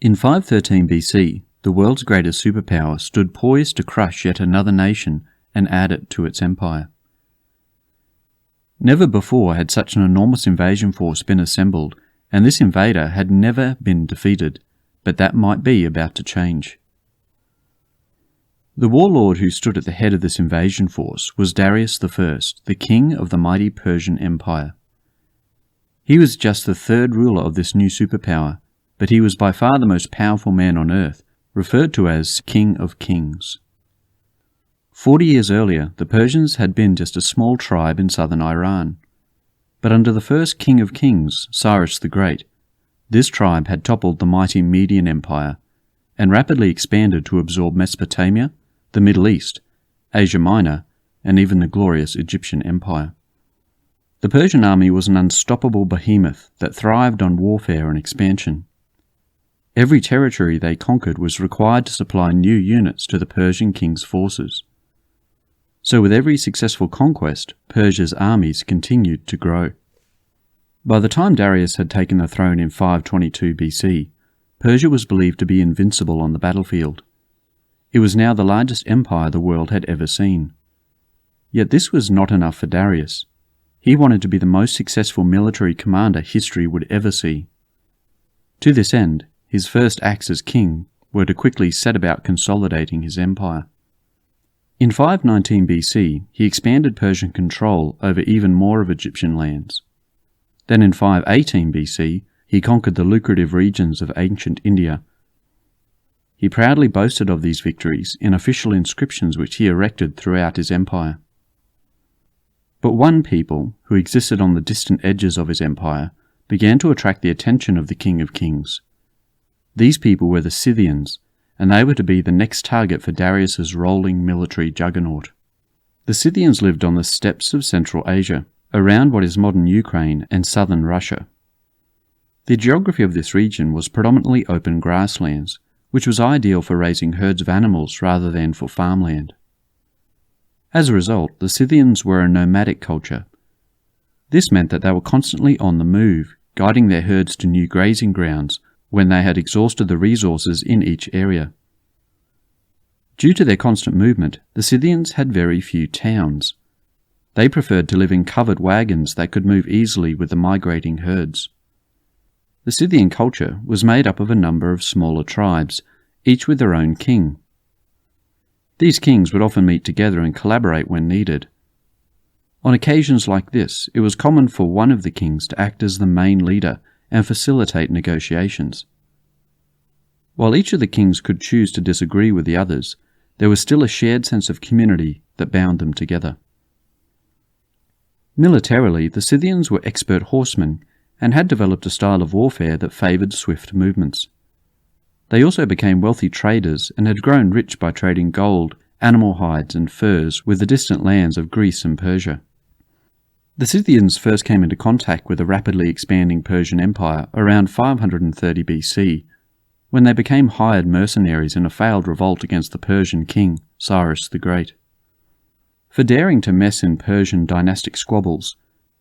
In 513 BC, the world's greatest superpower stood poised to crush yet another nation and add it to its empire. Never before had such an enormous invasion force been assembled, and this invader had never been defeated, but that might be about to change. The warlord who stood at the head of this invasion force was Darius I, the king of the mighty Persian Empire. He was just the third ruler of this new superpower, but he was by far the most powerful man on earth, referred to as King of Kings. 40 years earlier, the Persians had been just a small tribe in southern Iran. But under the first King of Kings, Cyrus the Great, this tribe had toppled the mighty Median Empire and rapidly expanded to absorb Mesopotamia, the Middle East, Asia Minor, and even the glorious Egyptian Empire. The Persian army was an unstoppable behemoth that thrived on warfare and expansion. Every territory they conquered was required to supply new units to the Persian king's forces. So with every successful conquest, Persia's armies continued to grow. By the time Darius had taken the throne in 522 BC, Persia was believed to be invincible on the battlefield. It was now the largest empire the world had ever seen. Yet this was not enough for Darius. He wanted to be the most successful military commander history would ever see. To this end, his first acts as king were to quickly set about consolidating his empire. In 519 BC, he expanded Persian control over even more of Egyptian lands. Then in 518 BC, he conquered the lucrative regions of ancient India. He proudly boasted of these victories in official inscriptions which he erected throughout his empire. But one people, who existed on the distant edges of his empire, began to attract the attention of the King of Kings. These people were the Scythians, and they were to be the next target for Darius's rolling military juggernaut. The Scythians lived on the steppes of Central Asia, around what is modern Ukraine and southern Russia. The geography of this region was predominantly open grasslands, which was ideal for raising herds of animals rather than for farmland. As a result, the Scythians were a nomadic culture. This meant that they were constantly on the move, guiding their herds to new grazing grounds when they had exhausted the resources in each area. Due to their constant movement, the Scythians had very few towns. They preferred to live in covered wagons that could move easily with the migrating herds. The Scythian culture was made up of a number of smaller tribes, each with their own king. These kings would often meet together and collaborate when needed. On occasions like this, it was common for one of the kings to act as the main leader and facilitate negotiations. While each of the kings could choose to disagree with the others, there was still a shared sense of community that bound them together. Militarily, the Scythians were expert horsemen and had developed a style of warfare that favoured swift movements. They also became wealthy traders and had grown rich by trading gold, animal hides and furs with the distant lands of Greece and Persia. The Scythians first came into contact with the rapidly expanding Persian Empire around 530 BC, when they became hired mercenaries in a failed revolt against the Persian king, Cyrus the Great. For daring to mess in Persian dynastic squabbles,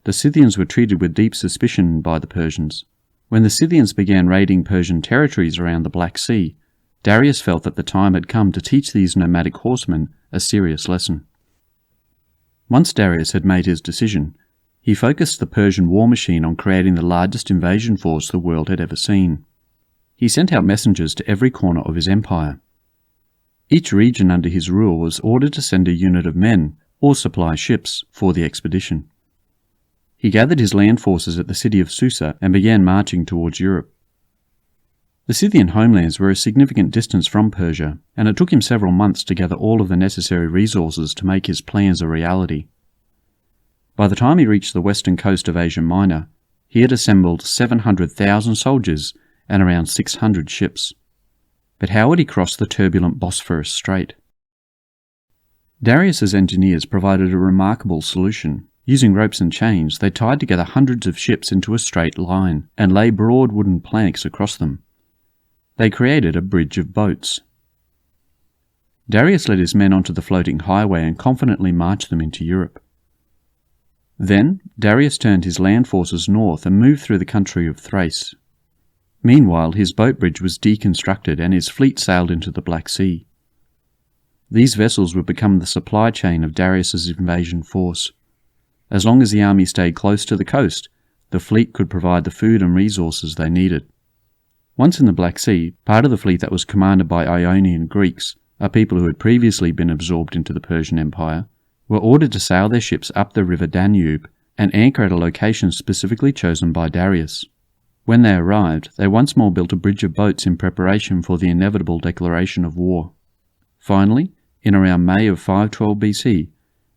the Scythians were treated with deep suspicion by the Persians. When the Scythians began raiding Persian territories around the Black Sea, Darius felt that the time had come to teach these nomadic horsemen a serious lesson. Once Darius had made his decision, he focused the Persian war machine on creating the largest invasion force the world had ever seen. He sent out messengers to every corner of his empire. Each region under his rule was ordered to send a unit of men or supply ships for the expedition. He gathered his land forces at the city of Susa and began marching towards Europe. The Scythian homelands were a significant distance from Persia, and it took him several months to gather all of the necessary resources to make his plans a reality. By the time he reached the western coast of Asia Minor, he had assembled 700,000 soldiers and around 600 ships. But how would he cross the turbulent Bosphorus Strait? Darius's engineers provided a remarkable solution. Using ropes and chains, they tied together hundreds of ships into a straight line and lay broad wooden planks across them. They created a bridge of boats. Darius led his men onto the floating highway and confidently marched them into Europe. Then, Darius turned his land forces north and moved through the country of Thrace. Meanwhile, his boat bridge was deconstructed and his fleet sailed into the Black Sea. These vessels would become the supply chain of Darius's invasion force. As long as the army stayed close to the coast, the fleet could provide the food and resources they needed. Once in the Black Sea, part of the fleet that was commanded by Ionian Greeks, a people who had previously been absorbed into the Persian Empire, were ordered to sail their ships up the river Danube and anchor at a location specifically chosen by Darius. When they arrived, they once more built a bridge of boats in preparation for the inevitable declaration of war. Finally, in around May of 512 BC,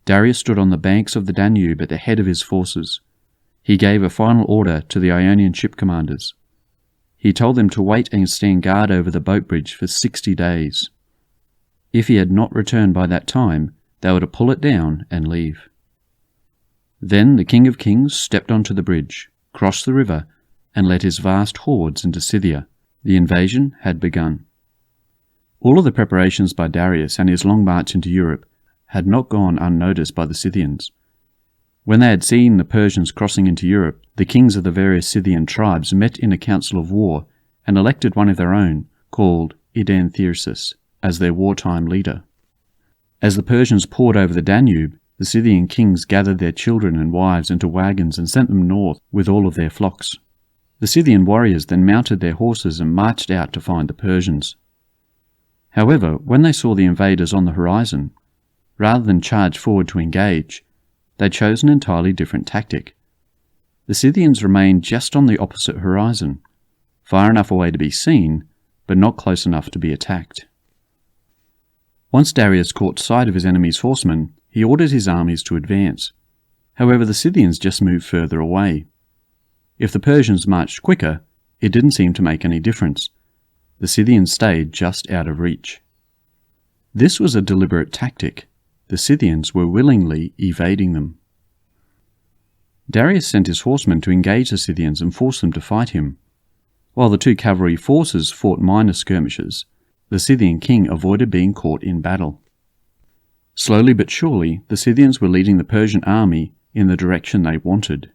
Darius stood on the banks of the Danube at the head of his forces. He gave a final order to the Ionian ship commanders. He told them to wait and stand guard over the boat bridge for 60 days. If he had not returned by that time, they were to pull it down and leave. Then the King of Kings stepped onto the bridge, crossed the river, and led his vast hordes into Scythia. The invasion had begun. All of the preparations by Darius and his long march into Europe had not gone unnoticed by the Scythians. When they had seen the Persians crossing into Europe, the kings of the various Scythian tribes met in a council of war and elected one of their own, called Idanthyrsus, as their wartime leader. As the Persians poured over the Danube, the Scythian kings gathered their children and wives into wagons and sent them north with all of their flocks. The Scythian warriors then mounted their horses and marched out to find the Persians. However, when they saw the invaders on the horizon, rather than charge forward to engage, they chose an entirely different tactic. The Scythians remained just on the opposite horizon, far enough away to be seen, but not close enough to be attacked. Once Darius caught sight of his enemy's horsemen, he ordered his armies to advance. However, the Scythians just moved further away. If the Persians marched quicker, it didn't seem to make any difference. The Scythians stayed just out of reach. This was a deliberate tactic. The Scythians were willingly evading them. Darius sent his horsemen to engage the Scythians and force them to fight him. While the two cavalry forces fought minor skirmishes, the Scythian king avoided being caught in battle. Slowly but surely, the Scythians were leading the Persian army in the direction they wanted.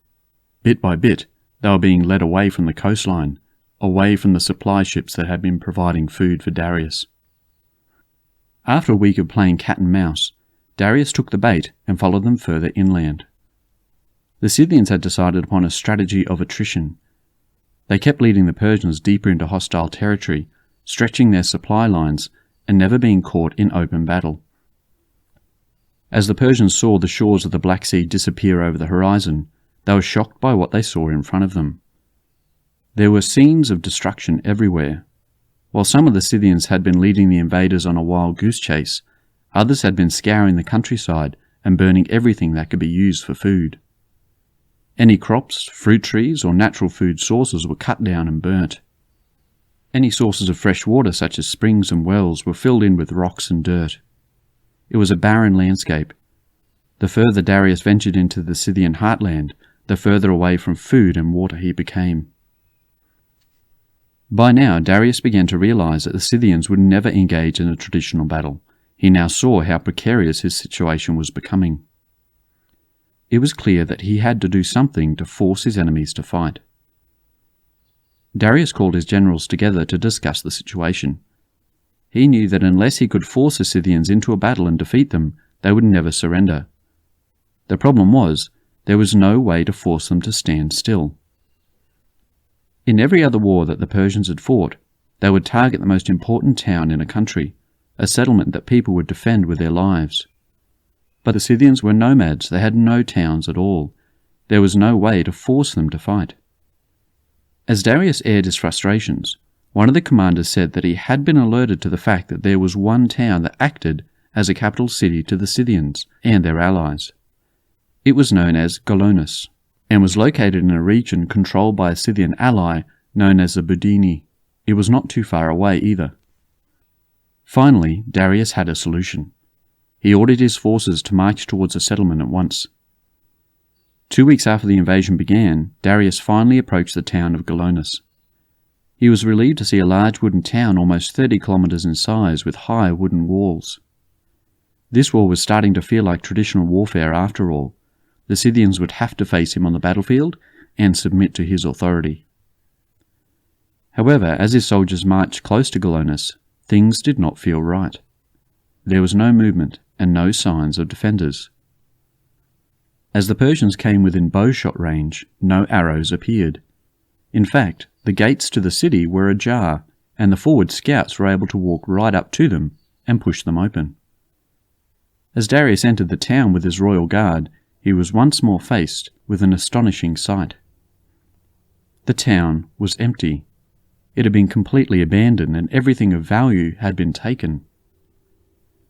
Bit by bit, they were being led away from the coastline, away from the supply ships that had been providing food for Darius. After a week of playing cat and mouse, Darius took the bait and followed them further inland. The Scythians had decided upon a strategy of attrition. They kept leading the Persians deeper into hostile territory, stretching their supply lines and never being caught in open battle. As the Persians saw the shores of the Black Sea disappear over the horizon, they were shocked by what they saw in front of them. There were scenes of destruction everywhere. While some of the Scythians had been leading the invaders on a wild goose chase, others had been scouring the countryside and burning everything that could be used for food. Any crops, fruit trees, or natural food sources were cut down and burnt. Any sources of fresh water, such as springs and wells, were filled in with rocks and dirt. It was a barren landscape. The further Darius ventured into the Scythian heartland, the further away from food and water he became. By now, Darius began to realize that the Scythians would never engage in a traditional battle. He now saw how precarious his situation was becoming. It was clear that he had to do something to force his enemies to fight. Darius called his generals together to discuss the situation. He knew that unless he could force the Scythians into a battle and defeat them, they would never surrender. The problem was, there was no way to force them to stand still. In every other war that the Persians had fought, they would target the most important town in a country, a settlement that people would defend with their lives. But the Scythians were nomads. They had no towns at all. There was no way to force them to fight. As Darius aired his frustrations, one of the commanders said that he had been alerted to the fact that there was one town that acted as a capital city to the Scythians and their allies. It was known as Golonus, and was located in a region controlled by a Scythian ally known as the Budini. It was not too far away either. Finally, Darius had a solution. He ordered his forces to march towards a settlement at once. 2 weeks after the invasion began, Darius finally approached the town of Golonus. He was relieved to see a large wooden town almost 30 kilometers in size with high wooden walls. This war was starting to feel like traditional warfare after all. The Scythians would have to face him on the battlefield and submit to his authority. However, as his soldiers marched close to Colonus, things did not feel right. There was no movement and no signs of defenders. As the Persians came within bowshot range, no arrows appeared. In fact, the gates to the city were ajar, and the forward scouts were able to walk right up to them and push them open. As Darius entered the town with his royal guard, he was once more faced with an astonishing sight. The town was empty. It had been completely abandoned and everything of value had been taken.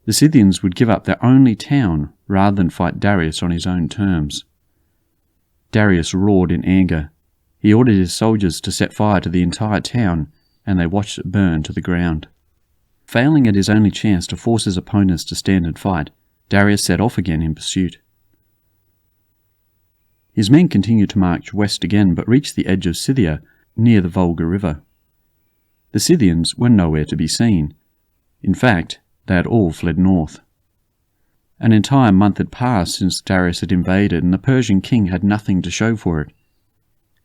The Scythians would give up their only town rather than fight Darius on his own terms. Darius roared in anger. He ordered his soldiers to set fire to the entire town, and they watched it burn to the ground. Failing at his only chance to force his opponents to stand and fight, Darius set off again in pursuit. His men continued to march west again, but reached the edge of Scythia near the Volga River. The Scythians were nowhere to be seen. In fact, they had all fled north. An entire month had passed since Darius had invaded, and the Persian king had nothing to show for it.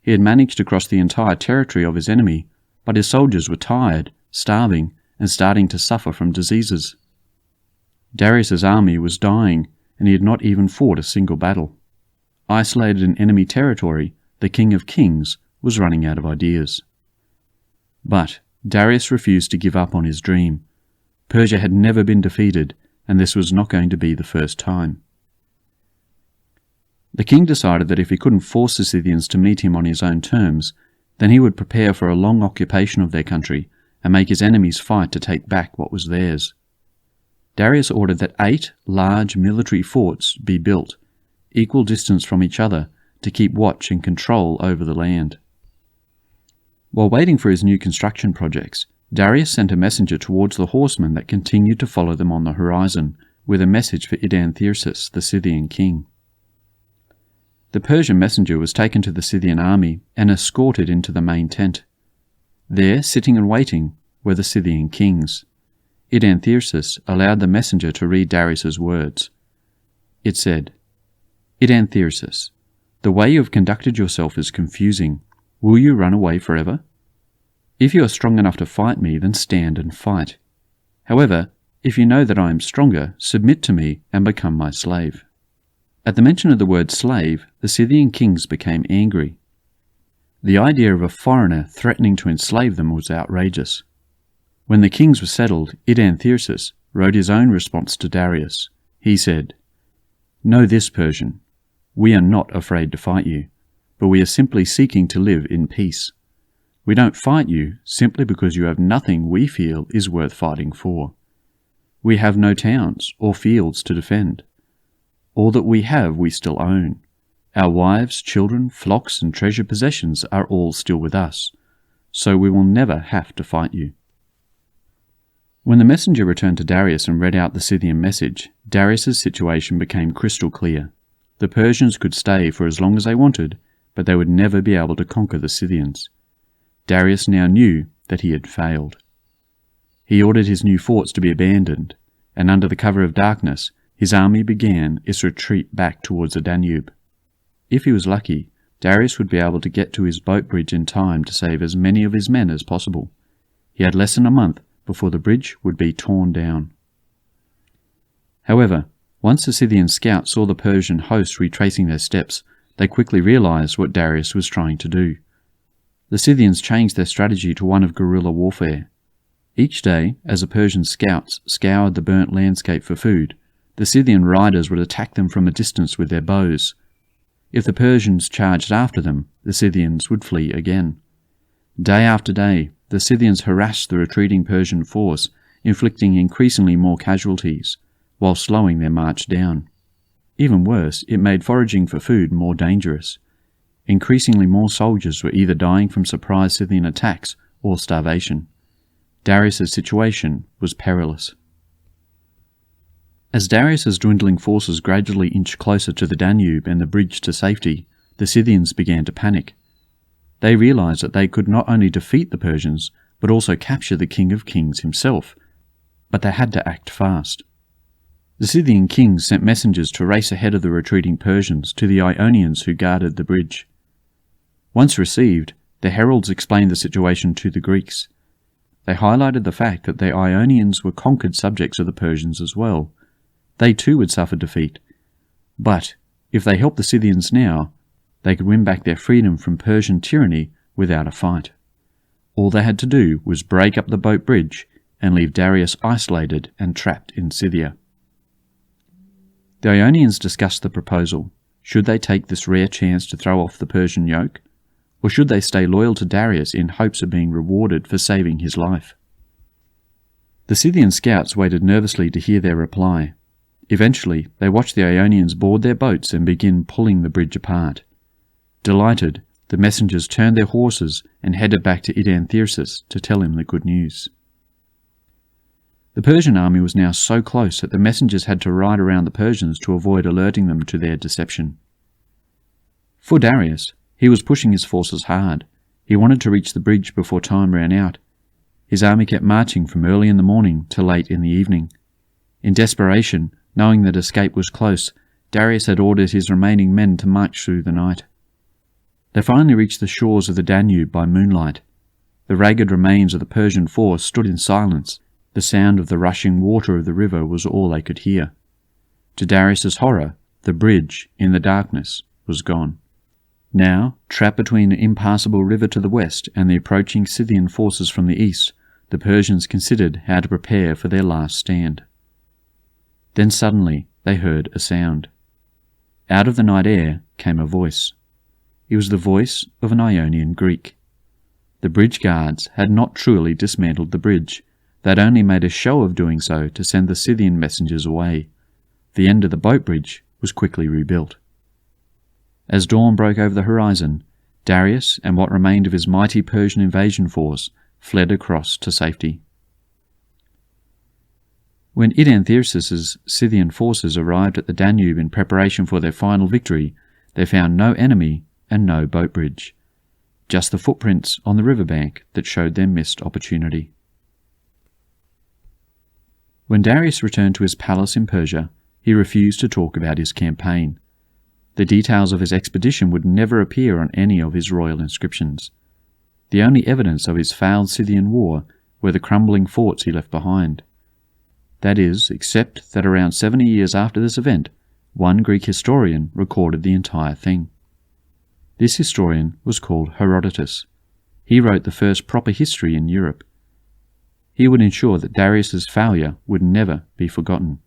He had managed to cross the entire territory of his enemy, but his soldiers were tired, starving, and starting to suffer from diseases. Darius's army was dying, and he had not even fought a single battle. Isolated in enemy territory, the King of Kings was running out of ideas. But Darius refused to give up on his dream. Persia had never been defeated, and this was not going to be the first time. The king decided that if he couldn't force the Scythians to meet him on his own terms, then he would prepare for a long occupation of their country and make his enemies fight to take back what was theirs. Darius ordered that 8 large military forts be built, equal distance from each other, to keep watch and control over the land. While waiting for his new construction projects, Darius sent a messenger towards the horsemen that continued to follow them on the horizon, with a message for Idan-Thyrsus, the Scythian king. The Persian messenger was taken to the Scythian army and escorted into the main tent. There, sitting and waiting, were the Scythian kings. Idan-Thyrsus allowed the messenger to read Darius's words. It said, "Idan-Thyrsus, the way you have conducted yourself is confusing. Will you run away forever? If you are strong enough to fight me, then stand and fight. However, if you know that I am stronger, submit to me and become my slave." At the mention of the word slave, the Scythian kings became angry. The idea of a foreigner threatening to enslave them was outrageous. When the kings were settled, Idan-Thyrsus wrote his own response to Darius. He said, "Know this, Persian, we are not afraid to fight you, but we are simply seeking to live in peace. We don't fight you simply because you have nothing we feel is worth fighting for. We have no towns or fields to defend. All that we have we still own. Our wives, children, flocks, and treasured possessions are all still with us, so we will never have to fight you." When the messenger returned to Darius and read out the Scythian message, Darius's situation became crystal clear. The Persians could stay for as long as they wanted, but they would never be able to conquer the Scythians. Darius now knew that he had failed. He ordered his new forts to be abandoned, and under the cover of darkness, his army began its retreat back towards the Danube. If he was lucky, Darius would be able to get to his boat bridge in time to save as many of his men as possible. He had less than a month before the bridge would be torn down. However, once the Scythian scouts saw the Persian host retracing their steps, they quickly realized what Darius was trying to do. The Scythians changed their strategy to one of guerrilla warfare. Each day, as the Persian scouts scoured the burnt landscape for food, the Scythian riders would attack them from a distance with their bows. If the Persians charged after them, the Scythians would flee again. Day after day, the Scythians harassed the retreating Persian force, inflicting increasingly more casualties, while slowing their march down. Even worse, it made foraging for food more dangerous. Increasingly more soldiers were either dying from surprise Scythian attacks or starvation. Darius's situation was perilous. As Darius's dwindling forces gradually inched closer to the Danube and the bridge to safety, the Scythians began to panic. They realized that they could not only defeat the Persians, but also capture the King of Kings himself. But they had to act fast. The Scythian kings sent messengers to race ahead of the retreating Persians to the Ionians who guarded the bridge. Once received, The heralds explained the situation to the Greeks. They highlighted the fact that the Ionians were conquered subjects of the Persians as well. They too would suffer defeat. But if they helped the Scythians now, they could win back their freedom from Persian tyranny without a fight. All they had to do was break up the boat bridge and leave Darius isolated and trapped in Scythia. The Ionians discussed the proposal. Should they take this rare chance to throw off the Persian yoke? Or should they stay loyal to Darius in hopes of being rewarded for saving his life? The Scythian scouts waited nervously to hear their reply. Eventually, they watched the Ionians board their boats and begin pulling the bridge apart. Delighted, the messengers turned their horses and headed back to Idanthyrsus to tell him the good news. The Persian army was now so close that the messengers had to ride around the Persians to avoid alerting them to their deception. For Darius, he was pushing his forces hard. He wanted to reach the bridge before time ran out. His army kept marching from early in the morning to late in the evening. In desperation, knowing that escape was close, Darius had ordered his remaining men to march through the night. They finally reached the shores of the Danube by moonlight. The ragged remains of the Persian force stood in silence. The sound of the rushing water of the river was all they could hear. To Darius's horror, the bridge, in the darkness, was gone. Now, trapped between an impassable river to the west and the approaching Scythian forces from the east, the Persians considered how to prepare for their last stand. Then suddenly they heard a sound. Out of the night air came a voice. It was the voice of an Ionian Greek. The bridge guards had not truly dismantled the bridge. They had only made a show of doing so to send the Scythian messengers away. The end of the boat bridge was quickly rebuilt. As dawn broke over the horizon, Darius and what remained of his mighty Persian invasion force fled across to safety. When Idanthyrsus's Scythian forces arrived at the Danube in preparation for their final victory, they found no enemy and no boat bridge, just the footprints on the riverbank that showed their missed opportunity. When Darius returned to his palace in Persia, he refused to talk about his campaign. The details of his expedition would never appear on any of his royal inscriptions. The only evidence of his failed Scythian war were the crumbling forts he left behind. That is, except that around 70 years after this event, one Greek historian recorded the entire thing. This historian was called Herodotus. He wrote the first proper history in Europe. He would ensure that Darius's failure would never be forgotten.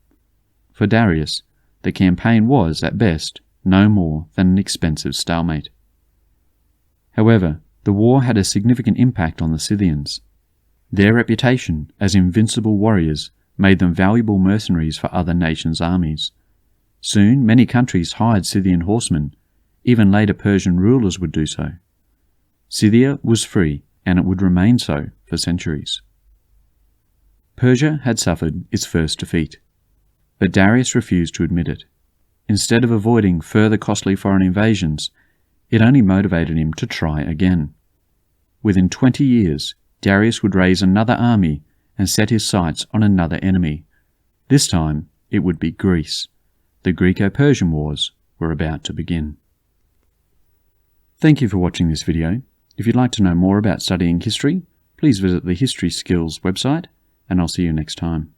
For Darius, the campaign was, at best, no more than an expensive stalemate. However, the war had a significant impact on the Scythians. Their reputation as invincible warriors made them valuable mercenaries for other nations' armies. Soon, many countries hired Scythian horsemen. Even later Persian rulers would do so. Scythia was free, and it would remain so for centuries. Persia had suffered its first defeat, but Darius refused to admit it. Instead of avoiding further costly foreign invasions, it only motivated him to try again. Within 20 years, Darius would raise another army and set his sights on another enemy. This time, it would be Greece. The Greco-Persian Wars were about to begin. Thank you for watching this video. If you'd like to know more about studying history, please visit the History Skills website, and I'll see you next time.